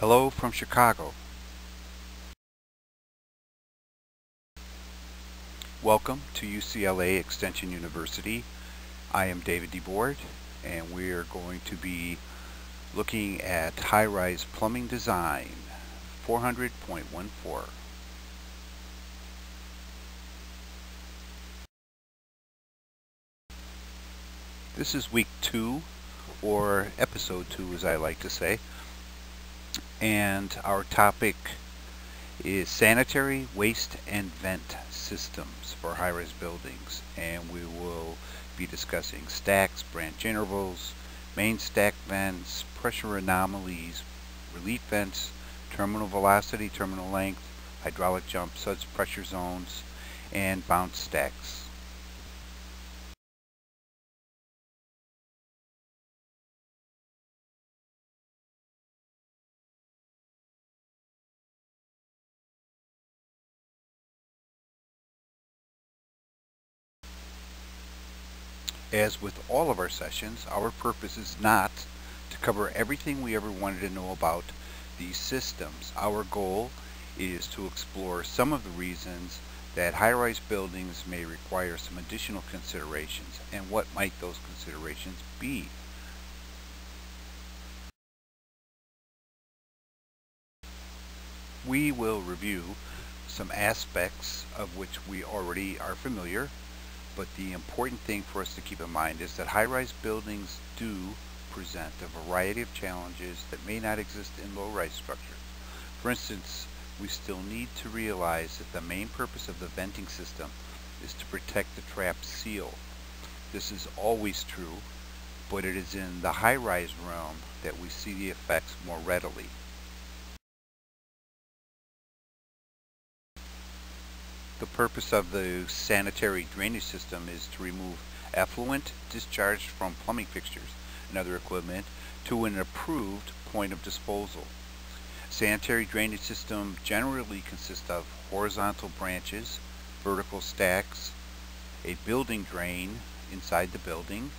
Hello from Chicago. Welcome to UCLA Extension University. I am David DeBoard, and we are going to be looking at high-rise plumbing design 400.14. This is week 2, or episode 2 as I like to say, and our topic is sanitary waste and vent systems for high-rise buildings, and we will be discussing stacks, branch intervals, main stack vents, pressure anomalies, relief vents, terminal velocity, terminal length, hydraulic jump, suds pressure zones, and bounce stacks. As with all of our sessions, our purpose is not to cover everything we ever wanted to know about these systems. Our goal is to explore some of the reasons that high-rise buildings may require some additional considerations, and what might those considerations be. We will review some aspects of which we already are familiar, but the important thing for us to keep in mind is that high-rise buildings do present a variety of challenges that may not exist in low-rise structures. For instance, we still need to realize that the main purpose of the venting system is to protect the trap seal. This is always true, but it is in the high-rise realm that we see the effects more readily. The purpose of the sanitary drainage system is to remove effluent discharged from plumbing fixtures and other equipment to an approved point of disposal. Sanitary drainage system generally consists of horizontal branches, vertical stacks, a building drain inside the building,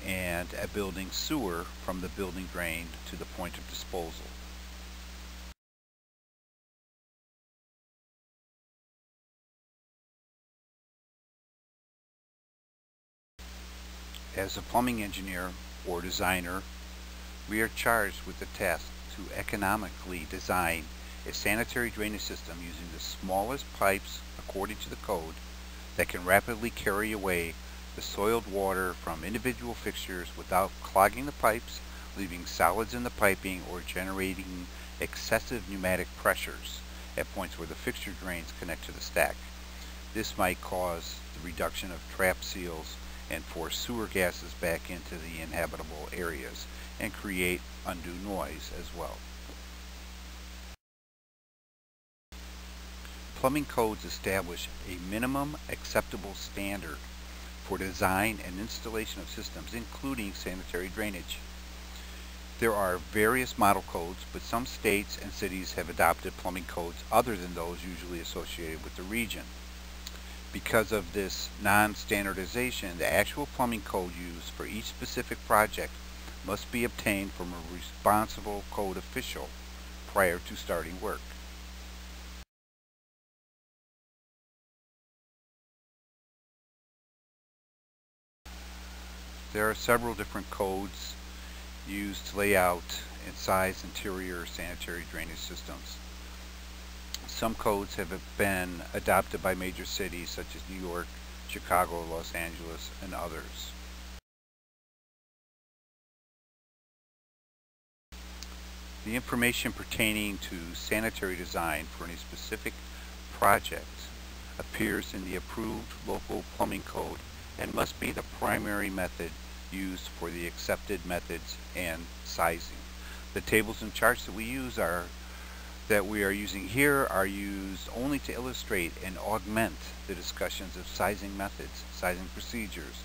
and a building sewer from the building drain to the point of disposal. As a plumbing engineer or designer, we are charged with the task to economically design a sanitary drainage system using the smallest pipes according to the code that can rapidly carry away the soiled water from individual fixtures without clogging the pipes, leaving solids in the piping, or generating excessive pneumatic pressures at points where the fixture drains connect to the stack. This might cause the reduction of trap seals and force sewer gases back into the inhabitable areas and create undue noise as well. Plumbing codes establish a minimum acceptable standard for design and installation of systems, including sanitary drainage. There are various model codes, but some states and cities have adopted plumbing codes other than those usually associated with the region. Because of this non-standardization, the actual plumbing code used for each specific project must be obtained from a responsible code official prior to starting work. There are several different codes used to lay out and size interior sanitary drainage systems. Some codes have been adopted by major cities such as New York, Chicago, Los Angeles, and others. The information pertaining to sanitary design for any specific project appears in the approved local plumbing code and must be the primary method used for the accepted methods and sizing. The tables and charts that we are using here are used only to illustrate and augment the discussions of sizing methods, sizing procedures,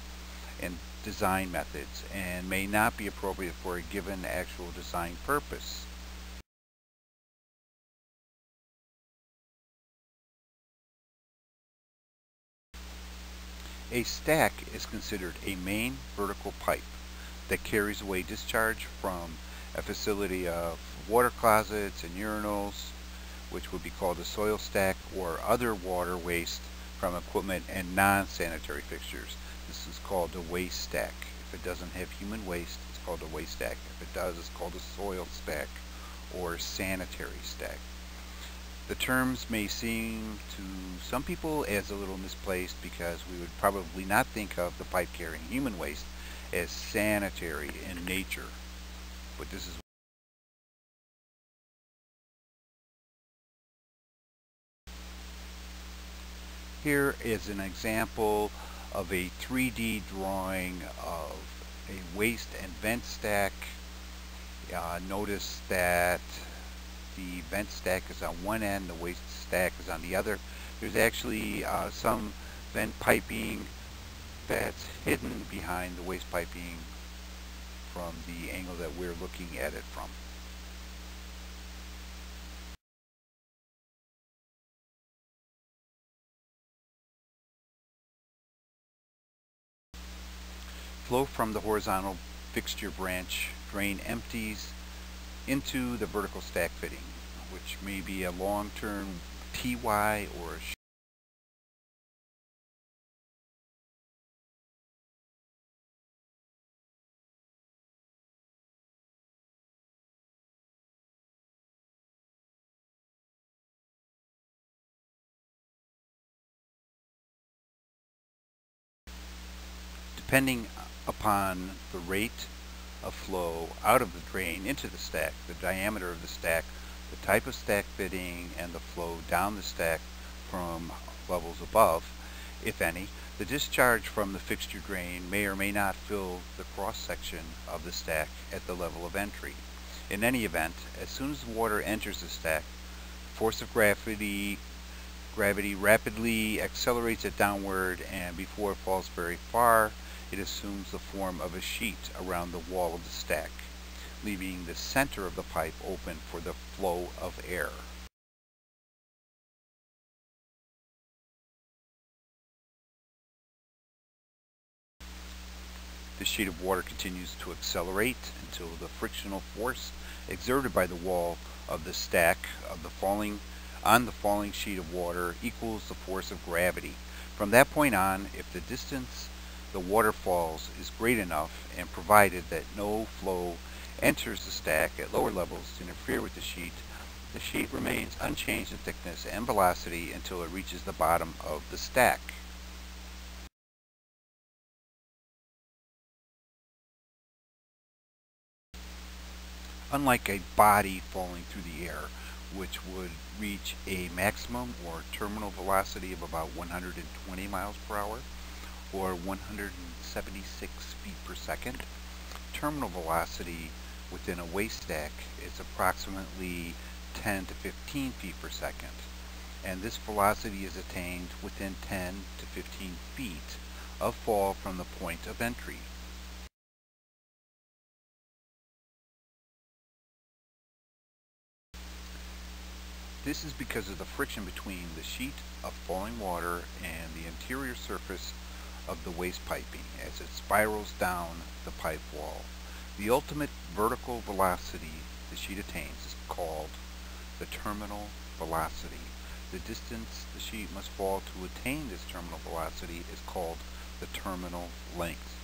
and design methods, and may not be appropriate for a given actual design purpose. A stack is considered a main vertical pipe that carries away discharge from a facility of water closets and urinals, which would be called a soil stack, or other water waste from equipment and non-sanitary fixtures. This is called a waste stack. If it doesn't have human waste, it's called a waste stack. If it does, it's called a soil stack or sanitary stack. The terms may seem to some people as a little misplaced because we would probably not think of the pipe carrying human waste as sanitary in nature. But this is here is an example of a 3D drawing of a waste and vent stack. Notice that the vent stack is on one end, the waste stack is on the other. There's actually some vent piping that's hidden behind the waste piping from the angle that we're looking at it from. Flow from the horizontal fixture branch drain empties into the vertical stack fitting, which may be a long-term TY or a depending upon the rate of flow out of the drain into the stack, the diameter of the stack, the type of stack fitting, and the flow down the stack from levels above, if any, the discharge from the fixture drain may or may not fill the cross-section of the stack at the level of entry. In any event, as soon as the water enters the stack, force of gravity rapidly accelerates it downward, and before it falls very far, it assumes the form of a sheet around the wall of the stack, leaving the center of the pipe open for the flow of air. The sheet of water continues to accelerate until the frictional force exerted by the wall of the stack on the falling sheet of water equals the force of gravity. From that point on, if the distance the water falls is great enough, and provided that no flow enters the stack at lower levels to interfere with the sheet remains unchanged in thickness and velocity until it reaches the bottom of the stack. Unlike a body falling through the air, which would reach a maximum or terminal velocity of about 120 miles per hour, or 176 feet per second. Terminal velocity within a waste stack is approximately 10 to 15 feet per second, and this velocity is attained within 10 to 15 feet of fall from the point of entry. This is because of the friction between the sheet of falling water and the interior surface of the waste piping as it spirals down the pipe wall. The ultimate vertical velocity the sheet attains is called the terminal velocity. The distance the sheet must fall to attain this terminal velocity is called the terminal length.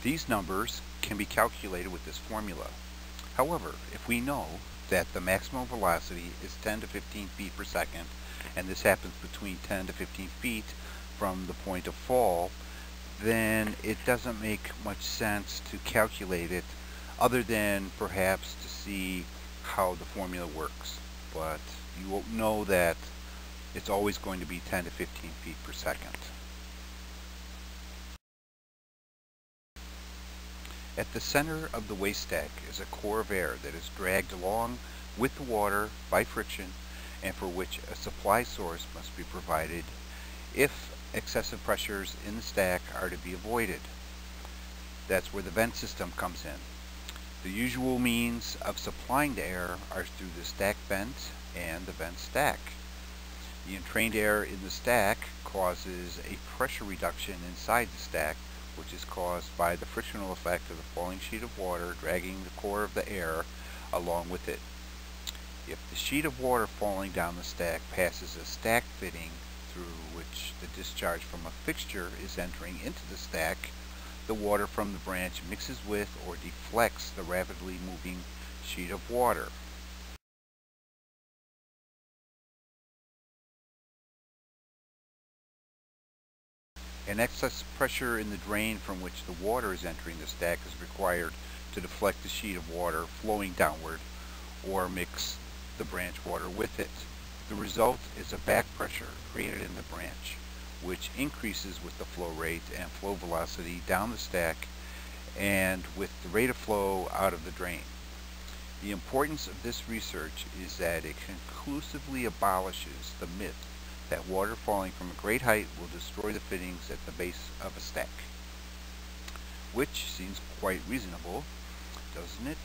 These numbers can be calculated with this formula. However, if we know that the maximum velocity is 10 to 15 feet per second, and this happens between 10 to 15 feet from the point of fall, then it doesn't make much sense to calculate it other than perhaps to see how the formula works. But you won't know that it's always going to be 10 to 15 feet per second. At the center of the waste stack is a core of air that is dragged along with the water by friction, and for which a supply source must be provided if excessive pressures in the stack are to be avoided. That's where the vent system comes in. The usual means of supplying the air are through the stack vent and the vent stack. The entrained air in the stack causes a pressure reduction inside the stack, which is caused by the frictional effect of the falling sheet of water dragging the core of the air along with it. If the sheet of water falling down the stack passes a stack fitting through which the discharge from a fixture is entering into the stack, the water from the branch mixes with or deflects the rapidly moving sheet of water. An excess pressure in the drain from which the water is entering the stack is required to deflect the sheet of water flowing downward or mix the branch water with it. The result is a back pressure created in the branch, which increases with the flow rate and flow velocity down the stack and with the rate of flow out of the drain. The importance of this research is that it conclusively abolishes the myth that water falling from a great height will destroy the fittings at the base of a stack, which seems quite reasonable, doesn't it?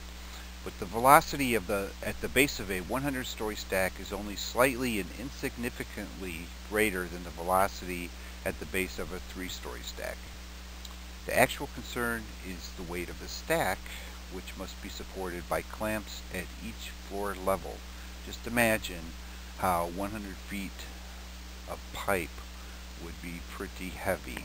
But the velocity at the base of a 100-story stack is only slightly and insignificantly greater than the velocity at the base of a 3-story stack. The actual concern is the weight of the stack, which must be supported by clamps at each floor level. Just imagine how 100 feet of pipe would be pretty heavy.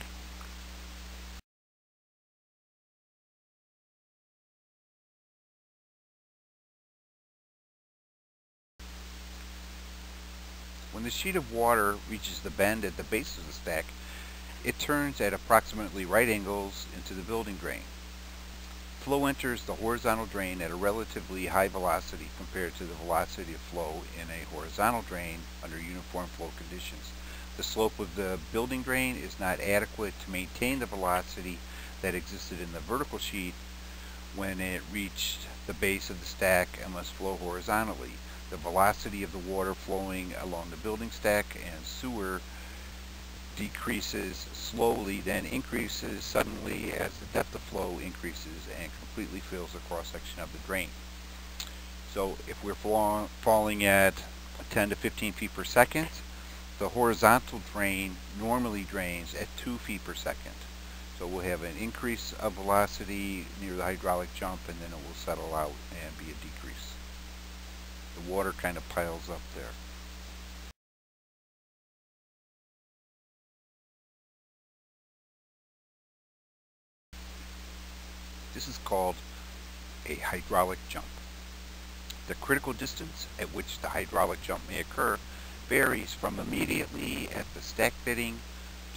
When the sheet of water reaches the bend at the base of the stack, it turns at approximately right angles into the building drain. Flow enters the horizontal drain at a relatively high velocity compared to the velocity of flow in a horizontal drain under uniform flow conditions. The slope of the building drain is not adequate to maintain the velocity that existed in the vertical sheet when it reached the base of the stack and must flow horizontally. The velocity of the water flowing along the building stack and sewer decreases slowly, then increases suddenly as the depth of flow increases and completely fills the cross-section of the drain. So if we're falling at 10 to 15 feet per second, the horizontal drain normally drains at 2 feet per second. So we'll have an increase of velocity near the hydraulic jump, and then it will settle out and be a decrease. The water kind of piles up there. This is called a hydraulic jump. The critical distance at which the hydraulic jump may occur varies from immediately at the stack fitting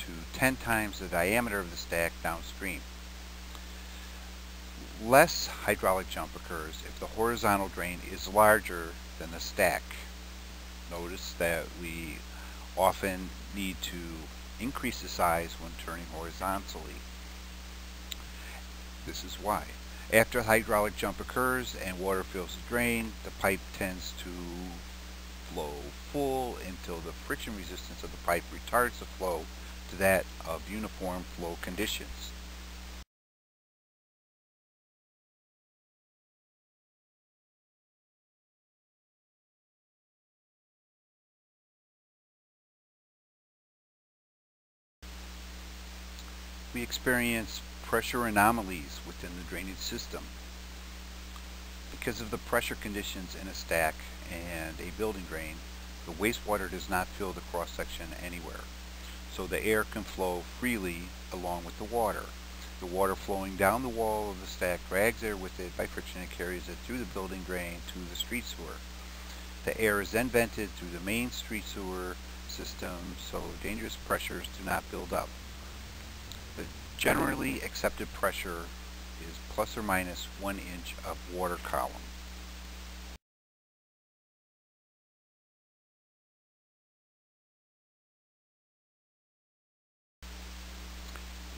to 10 times the diameter of the stack downstream. Less hydraulic jump occurs if the horizontal drain is larger than the stack. Notice that we often need to increase the size when turning horizontally. This is why. After the hydraulic jump occurs and water fills the drain, the pipe tends to flow full until the friction resistance of the pipe retards the flow to that of uniform flow conditions. We experience pressure anomalies within the drainage system. Because of the pressure conditions in a stack and a building drain, the wastewater does not fill the cross-section anywhere, so the air can flow freely along with the water. The water flowing down the wall of the stack drags air with it by friction and carries it through the building drain to the street sewer. The air is then vented through the main street sewer system so dangerous pressures do not build up. The generally accepted pressure is plus or minus 1 inch of water column.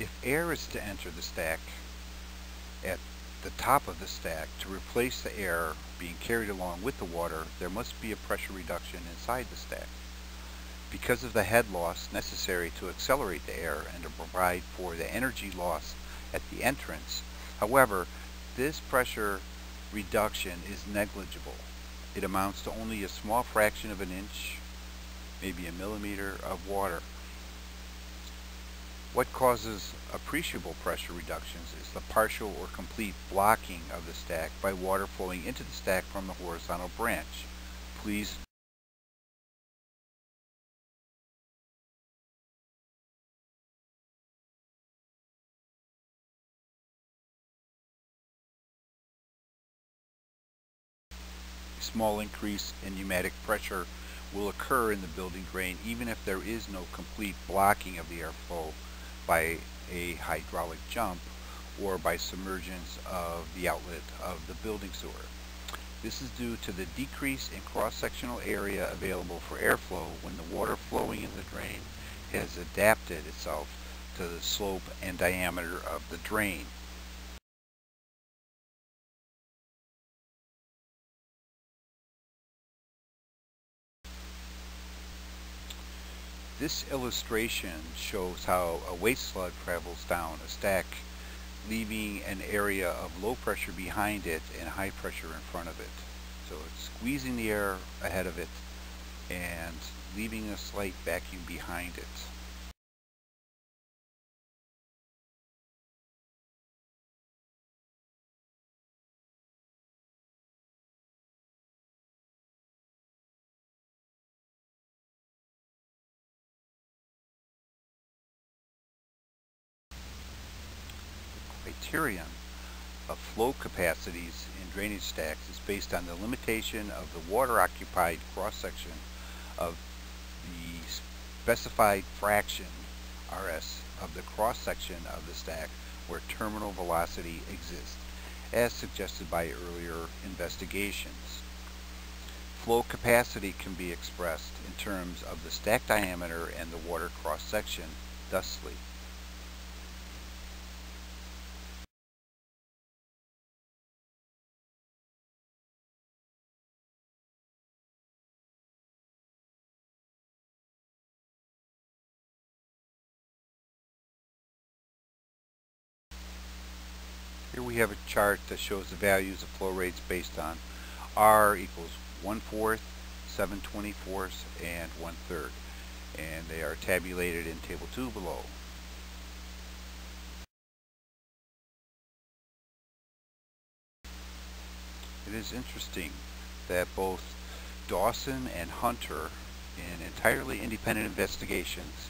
If air is to enter the stack at the top of the stack to replace the air being carried along with the water, there must be a pressure reduction inside the stack. Because of the head loss necessary to accelerate the air and to provide for the energy loss at the entrance, however, this pressure reduction is negligible. It amounts to only a small fraction of an inch maybe a millimeter of water. What causes appreciable pressure reductions is the partial or complete blocking of the stack by water flowing into the stack from the horizontal branch. Please a small increase in pneumatic pressure will occur in the building drain even if there is no complete blocking of the airflow by a hydraulic jump or by submergence of the outlet of the building sewer. This is due to the decrease in cross-sectional area available for airflow when the water flowing in the drain has adapted itself to the slope and diameter of the drain. This illustration shows how a waste slug travels down a stack, leaving an area of low pressure behind it and high pressure in front of it. So it's squeezing the air ahead of it and leaving a slight vacuum behind it. Criterion of flow capacities in drainage stacks is based on the limitation of the water-occupied cross-section of the specified fraction, RS, of the cross-section of the stack where terminal velocity exists, as suggested by earlier investigations. Flow capacity can be expressed in terms of the stack diameter and the water cross-section, thusly. Here we have a chart that shows the values of flow rates based on R equals 1/4, 7/24, and 1/3. And they are tabulated in Table 2 below. It is interesting that both Dawson and Hunter, in entirely independent investigations,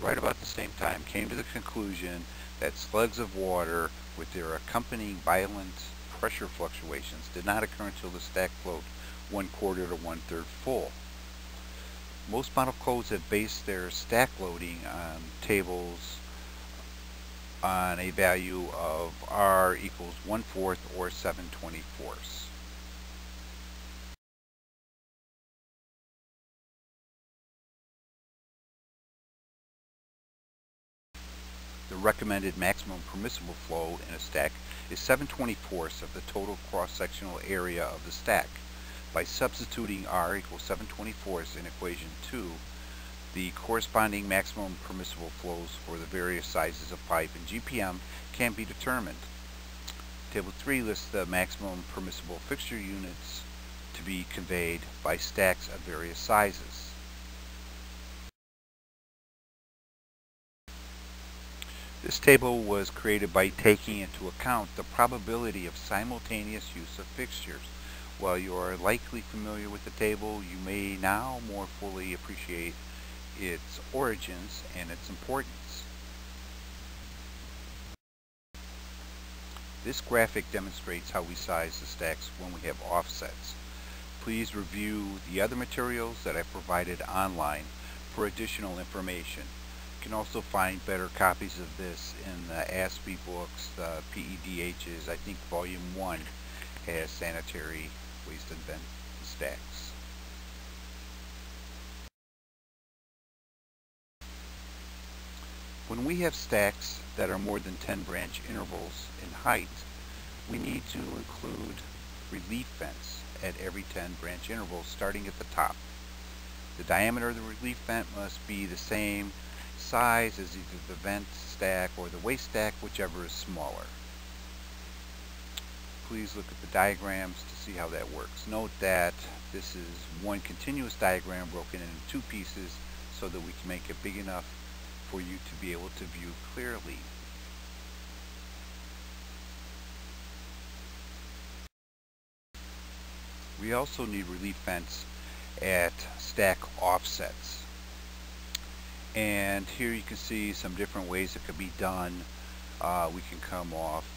right about the same time, came to the conclusion that slugs of water with their accompanying violent pressure fluctuations did not occur until the stack flowed 1/4 to 1/3 full. Most model codes have based their stack loading on tables on a value of R equals 1/4 or 7/24. The recommended maximum permissible flow in a stack is 7/24 of the total cross-sectional area of the stack. By substituting R equals 7/24 in equation 2, the corresponding maximum permissible flows for the various sizes of pipe in GPM can be determined. Table 3 lists the maximum permissible fixture units to be conveyed by stacks of various sizes. This table was created by taking into account the probability of simultaneous use of fixtures. While you are likely familiar with the table, you may now more fully appreciate its origins and its importance. This graphic demonstrates how we size the stacks when we have offsets. Please review the other materials that I provided online for additional information. You can also find better copies of this in the ASPE books, the PEDHs. I think Volume 1 has sanitary waste and vent stacks. When we have stacks that are more than 10 branch intervals in height, we need to include relief vents at every 10 branch intervals starting at the top. The diameter of the relief vent must be the same size as either the vent stack or the waste stack, whichever is smaller. please look at the diagrams to see how that works. Note that this is one continuous diagram broken into two pieces so that we can make it big enough for you to be able to view clearly. We also need relief vents at stack offsets. And here you can see some different ways it could be done. We can come off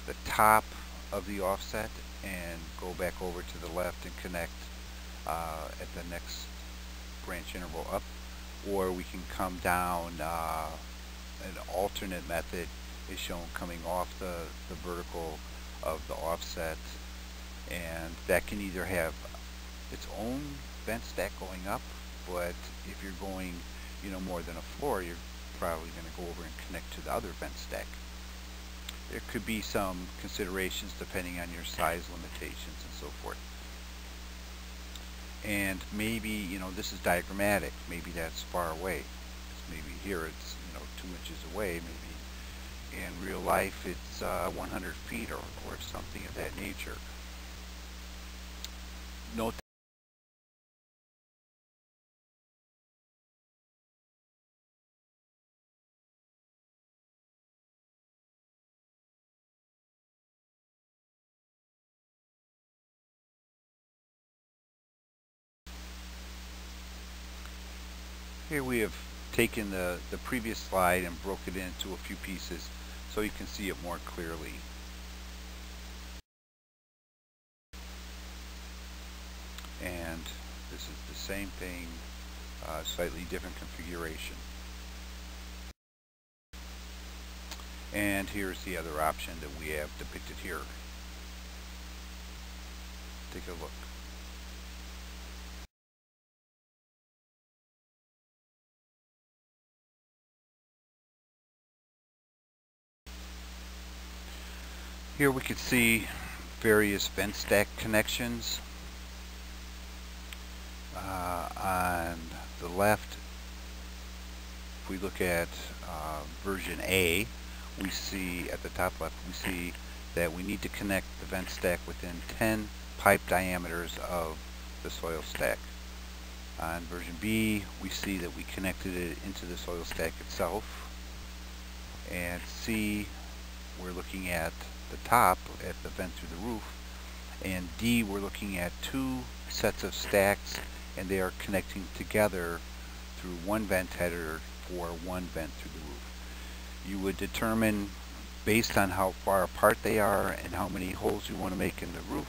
the top of the offset and go back over to the left and connect at the next branch interval up, or we can come down. An alternate method is shown coming off the vertical of the offset, and that can either have its own vent stack going up, but if you're going more than a floor, you're probably going to go over and connect to the other vent stack. There could be some considerations depending on your size limitations and so forth. And maybe, this is diagrammatic. Maybe that's far away. Maybe here it's, 2 inches away. Maybe in real life it's 100 feet or something of that nature. Note here we have taken the previous slide and broke it into a few pieces so you can see it more clearly. And this is the same thing, slightly different configuration. And here's the other option that we have depicted here. Take a look. Here we can see various vent stack connections. On the left, if we look at version A, we see at the top left, we see that we need to connect the vent stack within 10 pipe diameters of the soil stack. On version B, we see that we connected it into the soil stack itself. And C, we're looking at the top, at the vent through the roof. And D, we're looking at 2 sets of stacks, and they are connecting together through one vent header for one vent through the roof. You would determine, based on how far apart they are and how many holes you want to make in the roof,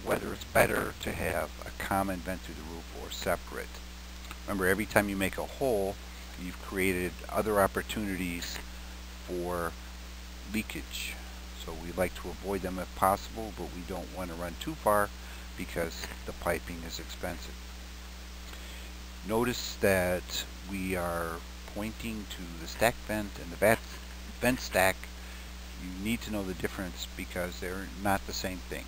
whether it's better to have a common vent through the roof or separate. Remember, every time you make a hole, you've created other opportunities for leakage. So we like to avoid them if possible, but we don't want to run too far because the piping is expensive. Notice that we are pointing to the stack vent and the vent stack. You need to know the difference because they're not the same thing.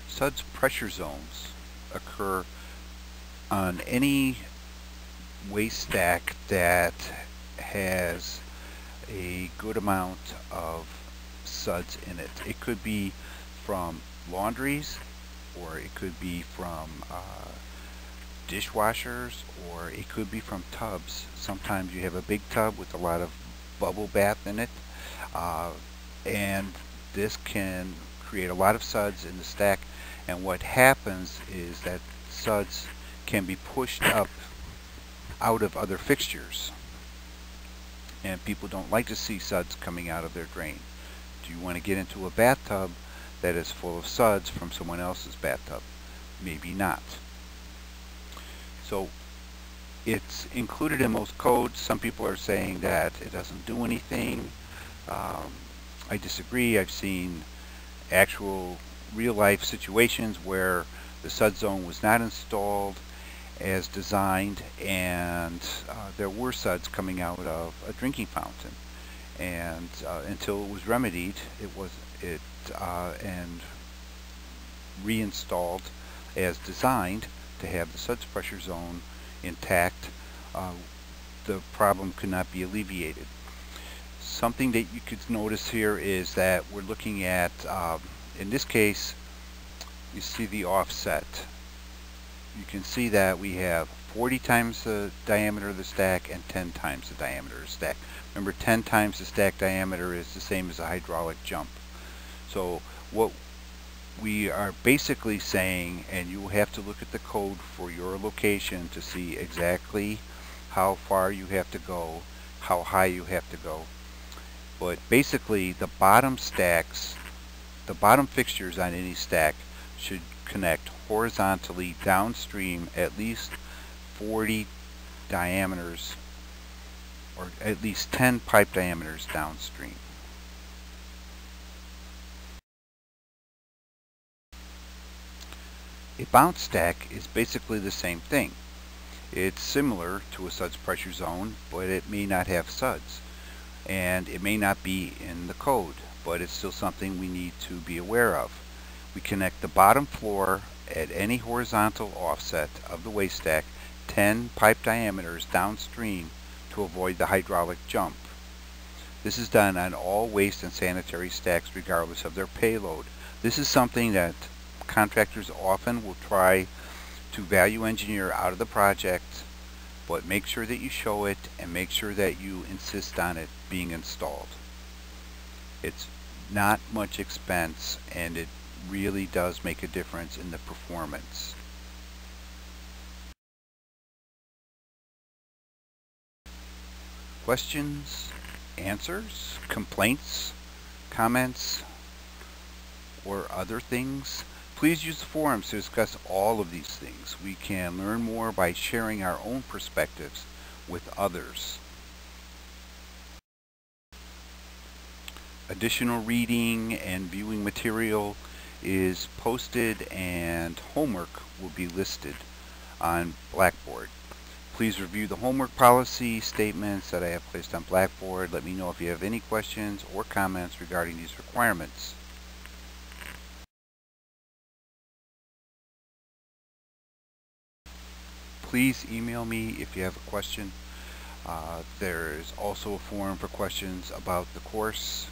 Suds pressure zones occur on any waste stack that has a good amount of suds in it. It could be from laundries, or it could be from dishwashers, or it could be from tubs. Sometimes you have a big tub with a lot of bubble bath in it, and this can create a lot of suds in the stack, and what happens is that suds can be pushed up out of other fixtures, and people don't like to see suds coming out of their drain. Do you want to get into a bathtub that is full of suds from someone else's bathtub? Maybe not. So it's included in most codes. Some people are saying that it doesn't do anything. I disagree. I've seen actual real-life situations where the sud zone was not installed as designed, and there were suds coming out of a drinking fountain, and until it was remedied, and reinstalled as designed to have the suds pressure zone intact, the problem could not be alleviated. Something that you could notice here is that we're looking at, in this case, you see the offset. You can see that we have 40 times the diameter of the stack and 10 times the diameter of the stack. Remember, 10 times the stack diameter is the same as a hydraulic jump. So what we are basically saying, and you will have to look at the code for your location to see exactly how far you have to go, how high you have to go. But basically the bottom stacks, the bottom fixtures on any stack should connect horizontally downstream at least 40 diameters, or at least 10 pipe diameters downstream. A bounce stack is basically the same thing. It's similar to a suds pressure zone, but it may not have suds, and it may not be in the code, but it's still something we need to be aware of. We connect the bottom floor at any horizontal offset of the waste stack 10 pipe diameters downstream to avoid the hydraulic jump. This is done on all waste and sanitary stacks regardless of their payload. This is something that contractors often will try to value engineer out of the project, but make sure that you show it and make sure that you insist on it being installed. It's not much expense, and it really does make a difference in the performance. Questions, answers, complaints, comments, or other things? Please use the forums to discuss all of these things. We can learn more by sharing our own perspectives with others. Additional reading and viewing material is posted, and homework will be listed on Blackboard. Please review the homework policy statements that I have placed on Blackboard. Let me know if you have any questions or comments regarding these requirements. Please email me if you have a question. There is also a forum for questions about the course.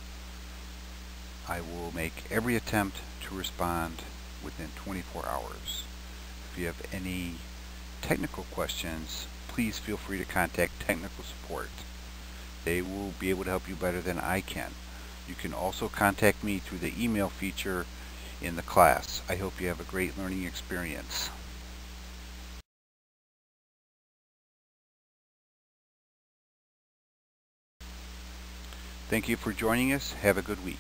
I will make every attempt to respond within 24 hours. If you have any technical questions, please feel free to contact technical support. They will be able to help you better than I can. You can also contact me through the email feature in the class. I hope you have a great learning experience. Thank you for joining us. Have a good week.